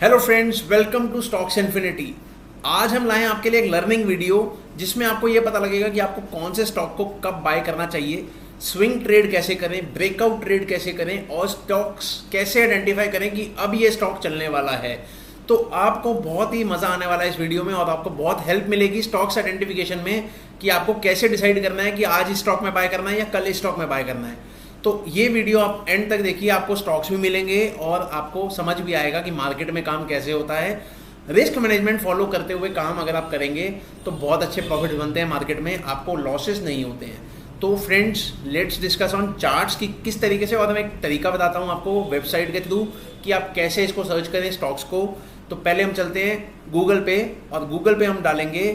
Hello friends, welcome to Stocks Infinity. आज हम लाए हैं आपके लिए एक लर्निंग वीडियो जिसमें आपको ये पता लगेगा कि आपको कौन से स्टॉक को कब बाय करना चाहिए, स्विंग ट्रेड कैसे करें, ब्रेकआउट ट्रेड कैसे करें और स्टॉक्स कैसे आइडेंटिफाई करें कि अब ये स्टॉक चलने वाला है। तो आपको बहुत ही मज़ा आने वाला है इस वीडियो में और आपको बहुत हेल्प मिलेगी स्टॉक्स आइडेंटिफिकेशन में कि आपको कैसे डिसाइड करना है कि आज इस स्टॉक में बाय करना है या कल इस स्टॉक में बाय करना है। तो ये वीडियो आप एंड तक देखिए, आपको स्टॉक्स भी मिलेंगे और आपको समझ भी आएगा कि मार्केट में काम कैसे होता है। रिस्क मैनेजमेंट फॉलो करते हुए काम अगर आप करेंगे तो बहुत अच्छे प्रॉफिट बनते हैं मार्केट में, आपको लॉसेस नहीं होते हैं। तो friends, let's discuss on charts की किस तरीके से, और मैं एक तरीका बताता हूँ आपको वेबसाइट के थ्रू कि आप कैसे इसको सर्च करें स्टॉक्स को। तो पहले हम चलते हैं गूगल पे और गूगल पे हम डालेंगे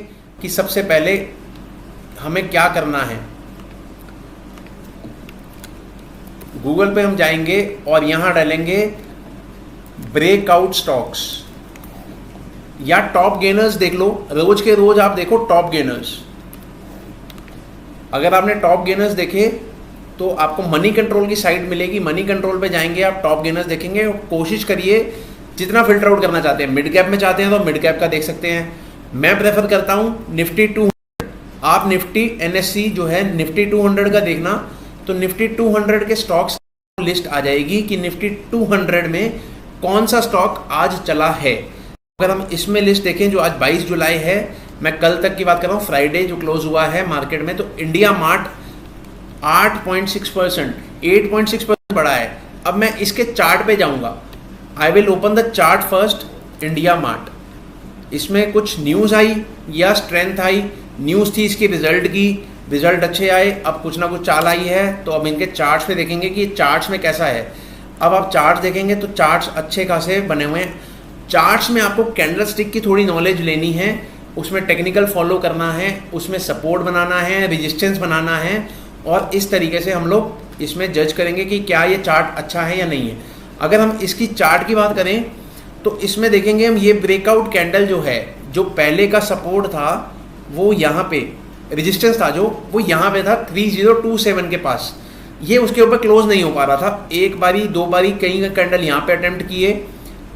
कि सबसे पहले हमें क्या करना है। गूगल पे हम जाएंगे और यहाँ डालेंगे ब्रेकआउट स्टॉक्स या टॉप गेनर्स। देख लो, रोज के रोज आप देखो टॉप गेनर्स। अगर आपने टॉप गेनर्स देखे तो आपको मनी कंट्रोल की साइट मिलेगी। मनी कंट्रोल पे जाएंगे, आप टॉप गेनर्स देखेंगे और कोशिश करिए जितना फिल्टर आउट करना चाहते हैं। मिड कैप में चाहते हैं तो मिड कैप का देख सकते हैं। मैं प्रेफर करता हूँ निफ्टी 200। आप निफ्टी एनएससी जो है निफ्टी 200 का देखना, तो निफ्टी 200 के स्टॉक्स लिस्ट आ जाएगी कि निफ्टी 200 में कौन सा स्टॉक आज चला है। अगर हम इसमें लिस्ट देखें जो आज 22 जुलाई है, मैं कल तक की बात कर रहा हूँ, फ्राइडे जो क्लोज हुआ है मार्केट में, तो इंडिया मार्ट 8.6%, 8.6% बढ़ा है। अब मैं इसके चार्ट पे जाऊंगा। I will open the chart first, India mart. इसमें कुछ न्यूज़ आई या स्ट्रेंथ आई। न्यूज़ थी इसकी रिजल्ट की, रिजल्ट अच्छे आए, अब कुछ ना कुछ चाल आई है। तो अब इनके चार्ट्स पे देखेंगे कि चार्ट्स में कैसा है। अब आप चार्ट्स देखेंगे तो चार्ट्स अच्छे खासे बने हुए हैं। चार्ट्स में आपको कैंडल स्टिक की थोड़ी नॉलेज लेनी है, उसमें टेक्निकल फॉलो करना है, उसमें सपोर्ट बनाना है, रेजिस्टेंस बनाना है, और इस तरीके से हम लोग इसमें जज करेंगे कि क्या ये चार्ट अच्छा है या नहीं है। अगर हम इसकी चार्ट की बात करें तो इसमें देखेंगे हम ये ब्रेकआउट कैंडल जो है, जो पहले का सपोर्ट था वो यहाँ पे, रेजिस्टेंस था जो वो यहाँ पे था 3027 के पास। ये उसके ऊपर क्लोज नहीं हो पा रहा था। एक बारी दो बारी कई कैंडल यहाँ पे अटेम्प्ट किए,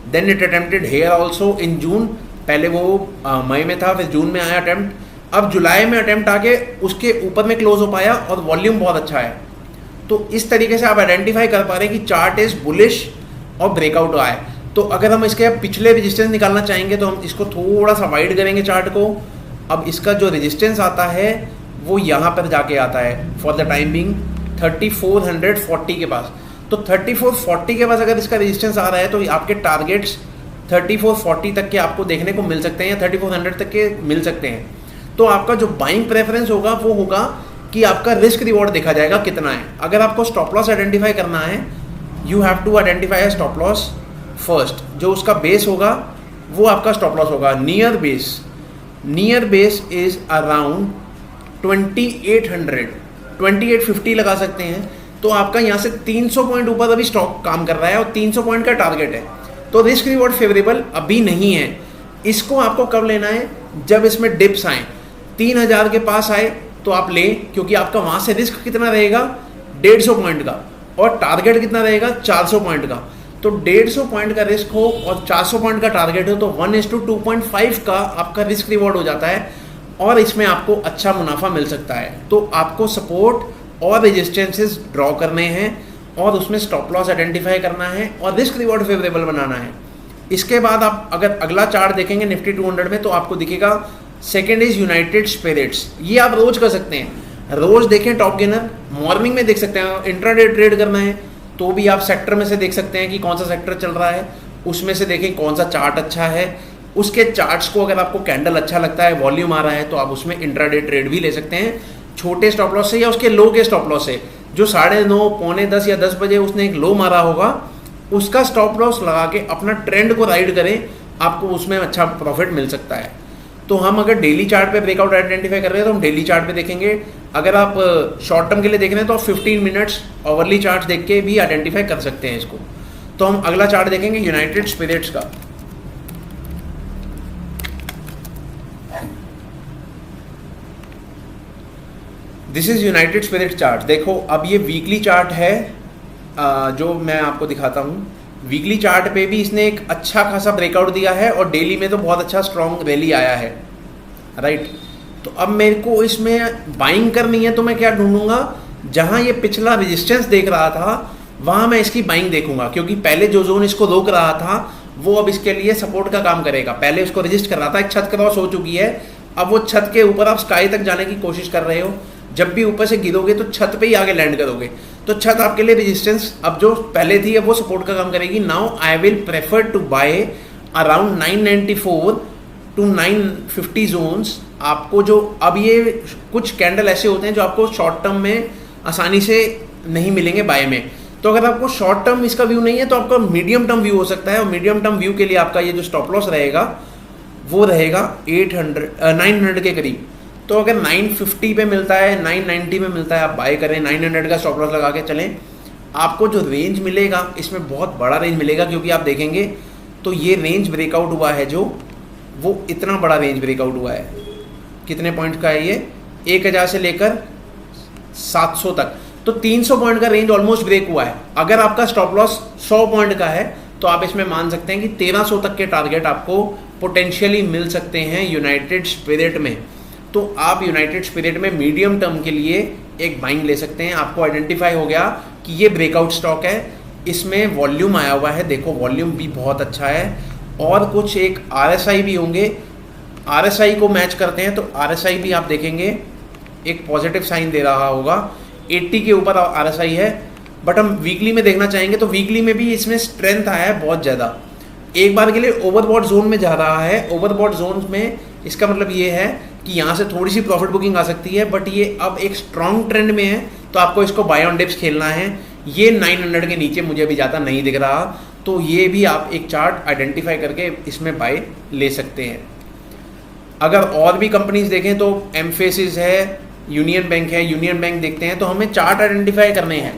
then it attempted here also in June. पहले वो मई में था, फिर जून में आया अटेम्प्ट, अब जुलाई में अटेम्प्ट आके उसके ऊपर में क्लोज हो पाया और वॉल्यूम बहुत अच्छा है। तो इस तरीके से आप आइडेंटिफाई कर पा रहे हैं कि चार्ट इज बुलिश और ब्रेकआउट आए। तो अगर हम इसके पिछले रेजिस्टेंस निकालना चाहेंगे तो हम इसको थोड़ा सा वाइड करेंगे चार्ट को। अब इसका जो रेजिस्टेंस आता है वो यहाँ पर जाके आता है फॉर द टाइम बिंग 3440 के पास। तो 3440 के पास अगर इसका रेजिस्टेंस आ रहा है तो आपके टारगेट्स 3440 तक के आपको देखने को मिल सकते हैं या 3400 तक के मिल सकते हैं। तो आपका जो बाइंग प्रेफरेंस होगा वो होगा कि आपका रिस्क रिवॉर्ड देखा जाएगा कितना है। अगर आपको स्टॉप लॉस आइडेंटिफाई करना है, you have to identify a stop loss first. जो उसका बेस होगा वो आपका स्टॉप लॉस होगा। नियर बेस इज अराउंड 2800, 2850 लगा सकते हैं। तो आपका यहाँ से 300 पॉइंट ऊपर अभी स्टॉक काम कर रहा है और 300 पॉइंट का टारगेट है। तो रिस्क रिवॉर्ड फेवरेबल अभी नहीं है। इसको आपको कब लेना है? जब इसमें डिप्स आए, 3000 के पास आए तो आप लें, क्योंकि आपका वहाँ से रिस्क कितना रहेगा 150 पॉइंट का और टारगेट कितना रहेगा 400 पॉइंट का। तो 150 पॉइंट का रिस्क हो और 400 पॉइंट का टारगेट हो तो 1:2.5 का आपका रिस्क रिवॉर्ड हो जाता है और इसमें आपको अच्छा मुनाफा मिल सकता है। तो आपको सपोर्ट और रेजिस्टेंसेस ड्रॉ करने हैं और उसमें स्टॉप लॉस आइडेंटिफाई करना है और रिस्क रिवॉर्ड फेवरेबल बनाना है। इसके बाद आप अगर अगला चार्ट देखेंगे निफ्टी 200 में तो आपको दिखेगा सेकेंड इज यूनाइटेड स्पिरिट्स। ये आप रोज कर सकते हैं, रोज देखें टॉप गेनर। मॉर्निंग में देख सकते हैं, इंट्राडे ट्रेड करना है तो भी आप सेक्टर में से देख सकते हैं कि कौन सा सेक्टर चल रहा है, उसमें से देखें कौन सा चार्ट अच्छा है। उसके चार्ट्स को अगर आपको कैंडल अच्छा लगता है, वॉल्यूम आ रहा है, तो आप उसमें इंट्राडे ट्रेड भी ले सकते हैं छोटे स्टॉप लॉस से या उसके लो के स्टॉप लॉस से। जो 9:30, पौने 10 या 10 बजे उसने एक लो मारा होगा, उसका स्टॉप लॉस लगा के अपना ट्रेंड को राइड करें, आपको उसमें अच्छा प्रॉफिट मिल सकता है। तो हम अगर डेली चार्ट पे ब्रेकआउट आइडेंटिफाई कर रहे हैं तो हम डेली चार्ट पे देखेंगे। अगर आप शॉर्ट टर्म के लिए देख रहे हैं तो आप 15 मिनट्स ओवरली चार्ट देख के भी आइडेंटिफाई कर सकते हैं इसको। तो हम अगला चार्ट देखेंगे यूनाइटेड स्पिरिट्स का। This is United spirit chart. देखो अब ये वीकली चार्ट है जो मैं आपको दिखाता हूँ। वीकली चार्ट पे भी इसने एक अच्छा खासा ब्रेकआउट दिया है और डेली में तो बहुत अच्छा स्ट्रॉन्ग रैली आया है, राइट। तो अब मेरे को इसमें बाइंग करनी है तो मैं क्या ढूंढूंगा, जहां ये पिछला रेजिस्टेंस देख रहा था वहां मैं इसकी बाइंग देखूंगा, क्योंकि पहले जो जोन इसको रोक रहा था वो अब इसके लिए सपोर्ट का काम करेगा। पहले उसको रजिस्ट कर रहा था, एक छत क्रॉस हो चुकी है, अब वो छत के ऊपर आप स्काई तक जाने की कोशिश कर रहे हो। जब भी ऊपर से गिरोगे तो छत पे ही आगे लैंड करोगे, तो छत आपके लिए रेजिस्टेंस अब जो पहले थी अब वो सपोर्ट का काम करेगी। Now I will prefer to buy around 994 to 950 zones. आपको जो अब ये कुछ कैंडल ऐसे होते हैं जो आपको शॉर्ट टर्म में आसानी से नहीं मिलेंगे बाय में, तो अगर आपको शॉर्ट टर्म इसका व्यू नहीं है तो आपका मीडियम टर्म व्यू हो सकता है, और मीडियम टर्म व्यू के लिए आपका ये जो स्टॉप लॉस रहेगा वो रहेगा 900 के करीब। तो अगर 950 पे मिलता है, 990 में मिलता है, आप बाय करें, 900 का स्टॉप लॉस लगा के चलें। आपको जो रेंज मिलेगा इसमें बहुत बड़ा रेंज मिलेगा, क्योंकि आप देखेंगे तो ये रेंज ब्रेकआउट हुआ है जो वो इतना बड़ा रेंज ब्रेकआउट हुआ है। कितने पॉइंट का है ये, 1000 से लेकर 700 तक, तो 300 पॉइंट का रेंज ऑलमोस्ट ब्रेक हुआ है। अगर आपका स्टॉप लॉस 100 पॉइंट का है तो आप इसमें मान सकते हैं कि 1300 तक के टारगेट आपको पोटेंशियली मिल सकते हैं यूनाइटेड स्पिरिट में। तो आप यूनाइटेड स्पिरिट में मीडियम टर्म के लिए एक बाइंग ले सकते हैं। आपको आइडेंटिफाई हो गया कि ये ब्रेकआउट स्टॉक है, इसमें वॉल्यूम आया हुआ है, देखो वॉल्यूम भी बहुत अच्छा है, और कुछ एक RSI भी होंगे। RSI को मैच करते हैं तो RSI भी आप देखेंगे एक पॉजिटिव साइन दे रहा होगा, 80 के ऊपर RSI है। बट हम वीकली में देखना चाहेंगे तो वीकली में भी इसमें स्ट्रेंथ आया है बहुत ज़्यादा। एक बार के लिए ओवरबॉट जोन में जा रहा है। ओवरबॉट जोन में इसका मतलब ये है कि यहाँ से थोड़ी सी प्रॉफिट बुकिंग आ सकती है, बट ये अब एक स्ट्रॉन्ग ट्रेंड में है, तो आपको इसको बाय ऑन डिप्स खेलना है। ये 900 के नीचे मुझे अभी ज़्यादा नहीं दिख रहा, तो ये भी आप एक चार्ट आइडेंटिफाई करके इसमें बाय ले सकते हैं। अगर और भी कंपनीज देखें तो एम्फेसिस है, यूनियन बैंक है। यूनियन बैंक देखते हैं तो हमें चार्ट आइडेंटिफाई करने हैं।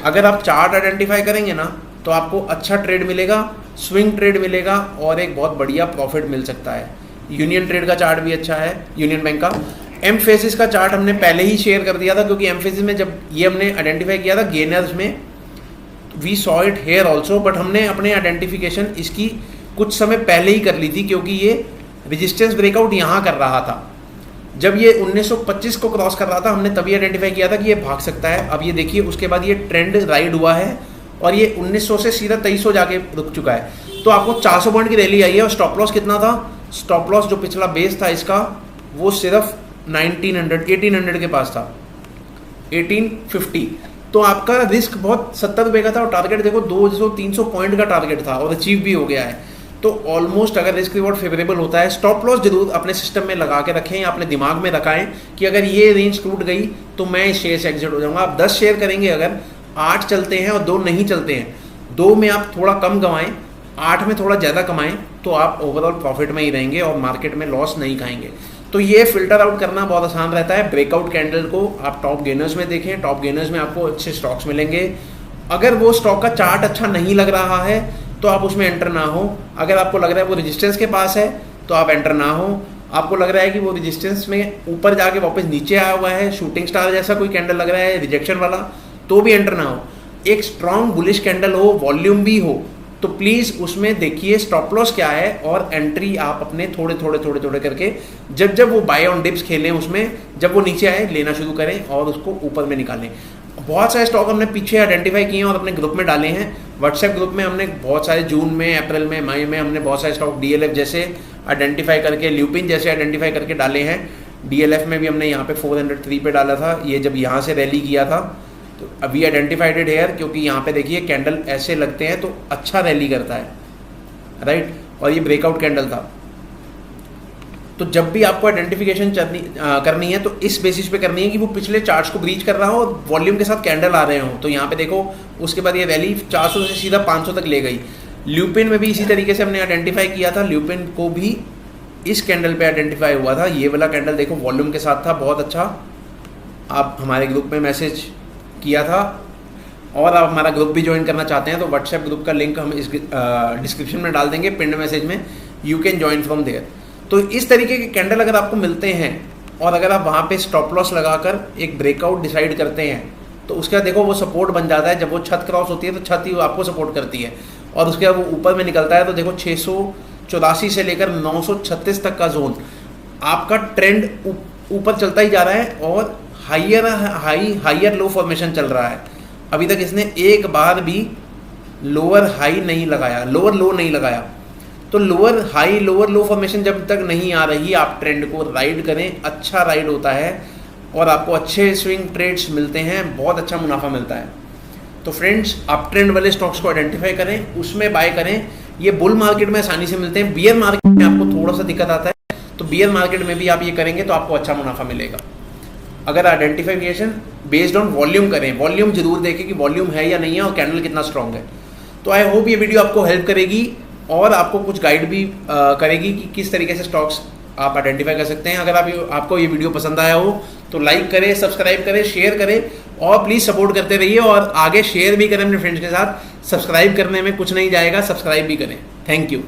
अगर आप चार्ट आइडेंटिफाई करेंगे ना तो आपको अच्छा ट्रेड मिलेगा, स्विंग ट्रेड मिलेगा, और एक बहुत बढ़िया प्रॉफिट मिल सकता है। यूनियन ट्रेड का चार्ट भी अच्छा है, यूनियन बैंक का। एम्फेसिस का चार्ट हमने पहले ही शेयर कर दिया था, क्योंकि एम्फेसिस में जब ये हमने आइडेंटिफाई किया था गेनर्स में, we saw it here also, but हमने अपने आइडेंटिफिकेशन इसकी कुछ समय पहले ही कर ली थी, क्योंकि ये रेजिस्टेंस ब्रेकआउट यहाँ कर रहा था। जब ये 1925 को क्रॉस कर रहा था हमने तभी आइडेंटिफाई किया था कि ये भाग सकता है। अब ये देखिए उसके बाद ये ट्रेंड राइड हुआ है और ये 1900 से सीधा 2300 जाके रुक चुका है। तो आपको 400 पॉइंट की रैली आई है, और स्टॉप लॉस कितना था, स्टॉप लॉस जो पिछला बेस था इसका वो सिर्फ 1800 के पास था, 1850। तो आपका रिस्क बहुत 70 रुपये का था, और टारगेट देखो 200-300 पॉइंट का टारगेट था, और अचीव भी हो गया है। तो ऑलमोस्ट अगर रिस्क रिवॉर्ड फेवरेबल होता है, स्टॉप लॉस जरूर अपने सिस्टम में लगा के रखें या अपने दिमाग में रखाएं कि अगर ये रेंज टूट गई तो मैं इस शेयर से एग्जिट हो जाऊंगा। आप 10 शेयर करेंगे, अगर 8 चलते हैं और 2 नहीं चलते हैं, 2 में आप थोड़ा कम कमाएं, 8 में थोड़ा ज़्यादा कमाएं, तो आप ओवरऑल प्रॉफिट में ही रहेंगे और मार्केट में लॉस नहीं खाएंगे। तो ये फिल्टर आउट करना बहुत आसान रहता है। ब्रेकआउट कैंडल को आप टॉप गेनर्स में देखें, टॉप गेनर्स में आपको अच्छे स्टॉक्स मिलेंगे। अगर वो स्टॉक का चार्ट अच्छा नहीं लग रहा है तो आप उसमें एंटर ना हो। अगर आपको लग रहा है वो रेजिस्टेंस के पास है तो आप एंटर ना हो। आपको लग रहा है कि वो रेजिस्टेंस में ऊपर जाके वापस नीचे आया हुआ है, शूटिंग स्टार जैसा कोई कैंडल लग रहा है रिजेक्शन वाला, तो भी एंटर ना हो। एक स्ट्रॉन्ग बुलिश कैंडल हो, वॉल्यूम भी हो, तो प्लीज़ उसमें देखिए स्टॉप लॉस क्या है, और एंट्री आप अपने थोड़े थोड़े करके जब वो बाय ऑन डिप्स खेलें, उसमें जब वो नीचे आए लेना शुरू करें और उसको ऊपर में निकालें। बहुत सारे स्टॉक हमने पीछे आइडेंटिफाई किए हैं और अपने ग्रुप में डाले हैं। व्हाट्सएप ग्रुप में हमने बहुत सारे जून में, अप्रैल में, मई में हमने बहुत सारे स्टॉक DLF जैसे आइडेंटिफाई करके, ल्यूपिन जैसे आइडेंटिफाई करके डाले हैं। DLF में भी हमने यहाँ पे 403 पे डाला था, ये जब यहाँ से रैली किया था। तो अभी आइडेंटिफाइड इट हेयर, क्योंकि यहाँ पे देखिए कैंडल ऐसे लगते हैं तो अच्छा रैली करता है, राइट। और ये ब्रेकआउट कैंडल था। तो जब भी आपको आइडेंटिफिकेशन करनी है तो इस बेसिस पे करनी है कि वो पिछले चार्ट्स को ब्रीच कर रहा हो और वॉल्यूम के साथ कैंडल आ रहे हो। तो यहाँ पे देखो उसके बाद ये रैली 400 से सीधा 500 तक ले गई। ल्यूपिन में भी इसी तरीके से हमने आइडेंटिफाई किया था, ल्यूपिन को भी इस कैंडल पे आइडेंटिफाई हुआ था। ये वाला कैंडल देखो वॉल्यूम के साथ था, बहुत अच्छा। आप हमारे ग्रुप में मैसेज किया था, और आप हमारा ग्रुप भी ज्वाइन करना चाहते हैं तो व्हाट्सएप ग्रुप का लिंक हम इस डिस्क्रिप्शन में डाल देंगे, पिन्ड मैसेज में, you can join from there. तो इस तरीके के कैंडल अगर आपको मिलते हैं और अगर आप वहाँ पे स्टॉप लॉस लगाकर एक ब्रेकआउट डिसाइड करते हैं तो उसके बाद देखो वो सपोर्ट बन जाता है। जब वो छत क्रॉस होती है तो छत ही आपको सपोर्ट करती है। और उसके बाद वो ऊपर में निकलता है तो देखो 684 से लेकर 936 तक का जोन, आपका ट्रेंड ऊपर चलता ही जा रहा है और हायर लो फॉर्मेशन चल रहा है। अभी तक इसने एक बार भी लोअर हाई नहीं लगाया, लोअर लो नहीं लगाया। तो लोअर हाई लोअर लो फॉर्मेशन जब तक नहीं आ रही, आप ट्रेंड को राइड करें, अच्छा राइड होता है और आपको अच्छे स्विंग ट्रेड्स मिलते हैं, बहुत अच्छा मुनाफा मिलता है। तो फ्रेंड्स, आप ट्रेंड वाले स्टॉक्स को आइडेंटिफाई करें, उसमें बाय करें। ये बुल मार्केट में आसानी से मिलते हैं, बियर मार्केट में आपको थोड़ा सा दिक्कत आता है, तो बियर मार्केट में भी आप ये करेंगे तो आपको अच्छा मुनाफा मिलेगा। अगर आइडेंटिफिकेशन बेस्ड ऑन वॉल्यूम करें, वॉल्यूम जरूर देखें कि वॉल्यूम है या नहीं है और कैंडल कितना स्ट्रांग है। तो आई होप ये वीडियो आपको हेल्प करेगी और आपको कुछ गाइड भी करेगी कि किस तरीके से स्टॉक्स आप आइडेंटिफाई कर सकते हैं। अगर आपको ये वीडियो पसंद आया हो तो लाइक करें, सब्सक्राइब करें, शेयर करें और प्लीज़ सपोर्ट करते रहिए और आगे शेयर भी करें अपने फ्रेंड्स के साथ। सब्सक्राइब करने में कुछ नहीं जाएगा, सब्सक्राइब भी करें। Thank you.